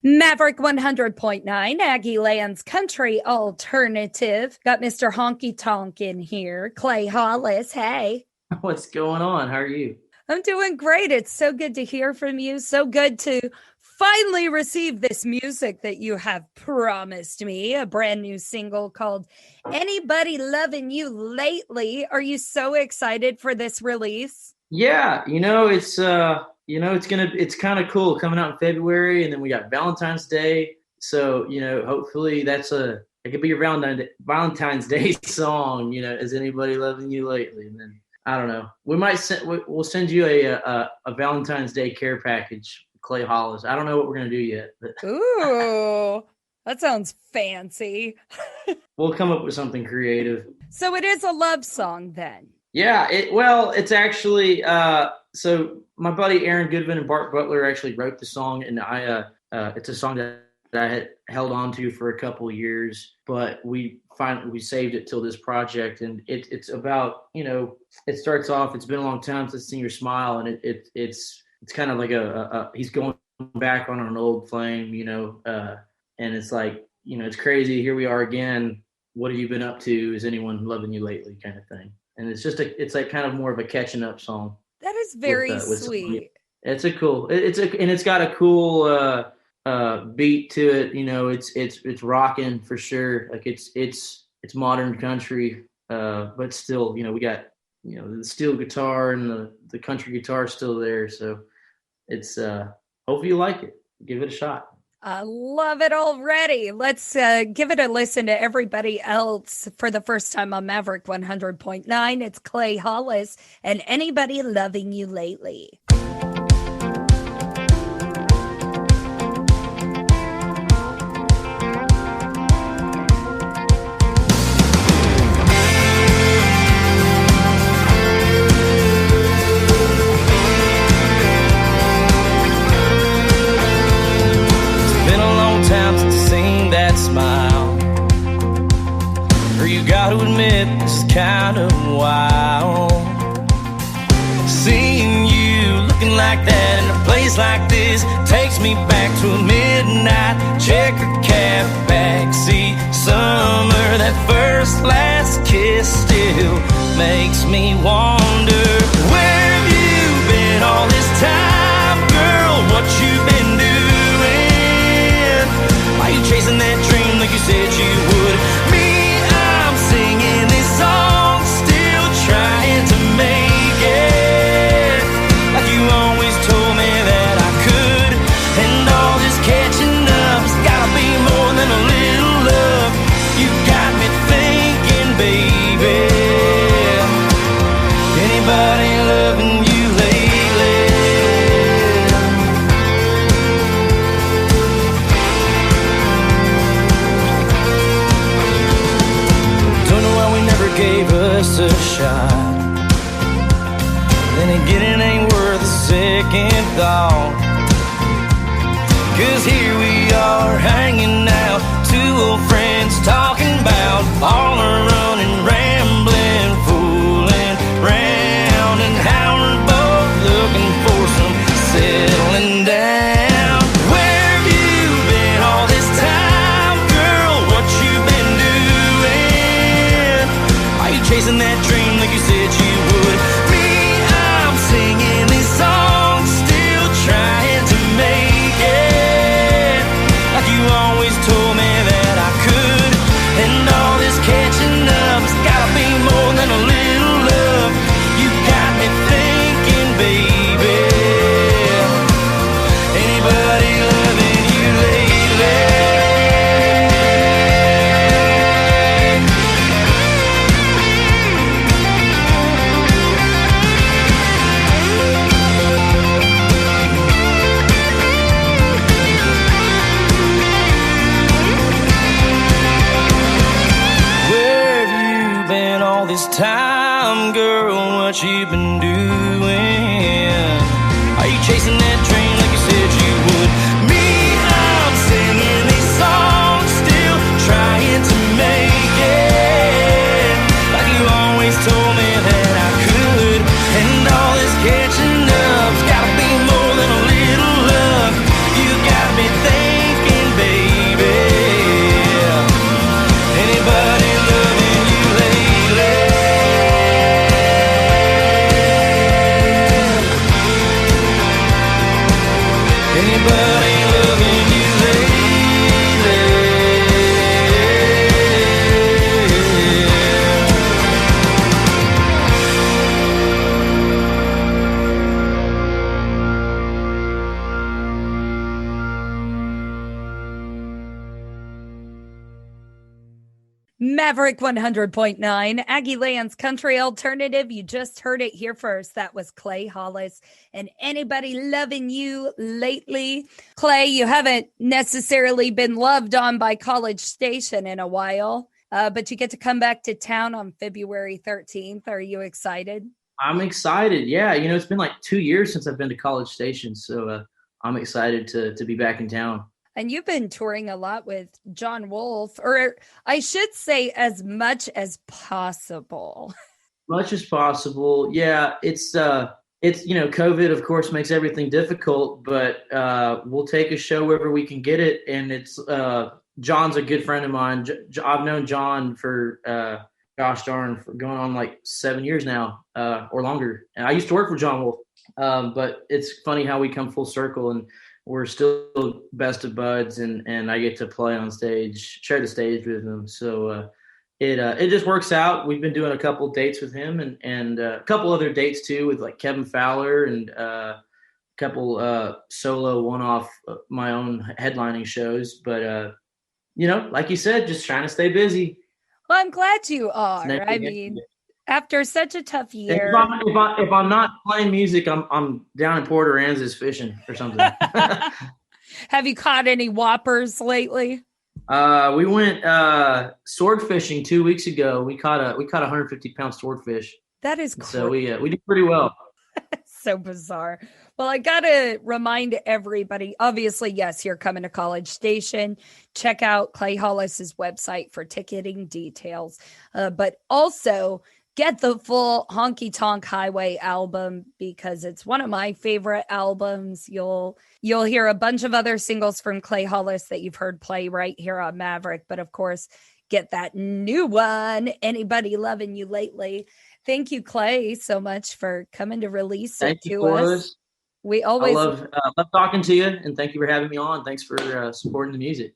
Maverick 100.9, Aggie Land's country alternative. Got Mr. Honky Tonk in here. Clay Hollis, hey. What's going on? How are you? I'm doing great. It's so good to hear from you. So good to finally receive this music that you have promised me. A brand new single called Anybody Loving You Lately. Are you so excited for this release? Yeah, it's kind of cool coming out in February, and then we got Valentine's Day. So, hopefully it could be your Valentine's Day song, is anybody loving you lately? And then I don't know. We'll send you a Valentine's Day care package, Clay Hollis. I don't know what we're gonna do yet. But Ooh, that sounds fancy. We'll come up with something creative. So it is a love song then. Yeah, it's actually so my buddy Aaron Goodman and Bart Butler actually wrote the song, and it's a song that I had held on to for a couple of years, but we saved it till this project, and it's about, it starts off, it's been a long time since I've seen your smile, and it's kind of like he's going back on an old flame, and it's like, it's crazy, here we are again, what have you been up to, is anyone loving you lately, kind of thing. And it's like kind of more of a catching up song. That is very sweet. It's got a cool beat to it. It's rocking for sure. Like it's modern country, but still, we got the steel guitar and the country guitar still there. So it's hopefully you like it. Give it a shot. I love it already. Let's give it a listen to everybody else for the first time on Maverick 100.9. It's Clay Hollis and Anybody Loving You Lately. Smile, or you gotta admit this is kind of wild. Seeing you looking like that in a place like this takes me back to a midnight checkered cab backseat summer. That first last kiss still makes me wonder, where have you been all this time, girl? What you been doing? Are you chasing that dream like you said you would? Me, I'm singing this song, still trying to make it, like you always told me that I could. And all this catching up's gotta be more than a little love. You got me thinking, baby, anybody loving you lately? Gave us a shot. Then again, it ain't worth a second thought. 'Cause here we are hanging out, two old friends talking about all our running, rambling, fooling round, and how we're both looking for some settling down. Where have you been all this time, girl? What you been doing? Are you chasing that dream like you said you would? Me, I'm singing this song, still trying to make it, like you always told me that I could. And all this catching up's gotta be more than a little love. You got me thinking, baby, anybody loving you lately? Time, girl, what you been doing? Are you chasing that dream like you said you would? Me, I'm singing these songs, still trying to make it, like you always told me that I could. And all this catching up's gotta be more than a little love. You got me thinking, Maverick 100.9, Aggie Land's country alternative. You just heard it here first. That was Clay Hollis and Anybody Loving You Lately. Clay, you haven't necessarily been loved on by College Station in a while, but you get to come back to town on February 13th. Are you excited? I'm excited. Yeah, it's been like 2 years since I've been to College Station, so I'm excited to be back in town. And you've been touring a lot with Jon Wolfe, or I should say as much as possible. Much as possible. Yeah, it's COVID, of course, makes everything difficult, but we'll take a show wherever we can get it. And it's Jon's a good friend of mine. I've known Jon for, for going on like 7 years now or longer. And I used to work for Jon Wolfe, but it's funny how we come full circle and we're still best of buds, and I get to play on stage, share the stage with him. So it just works out. We've been doing a couple of dates with him and a couple other dates too with like Kevin Fowler and a couple solo one-off my own headlining shows. But, like you said, just trying to stay busy. Well, I'm glad you are. I mean, after such a tough year. If I'm not playing music, I'm down in Port Aransas fishing or something. Have you caught any whoppers lately? We went sword fishing 2 weeks ago. We caught a 150-pound swordfish. That is cool. So we did pretty well. So bizarre. Well, I got to remind everybody, obviously, yes, you're coming to College Station. Check out Clay Hollis's website for ticketing details. But also get the full Honky Tonk Highway album because it's one of my favorite albums. You'll hear a bunch of other singles from Clay Hollis that you've heard play right here on Maverick. But of course, get that new one, Anybody Loving You Lately. Thank you, Clay, so much for coming to release it to us. We always love talking to you, and thank you for having me on. Thanks for supporting the music.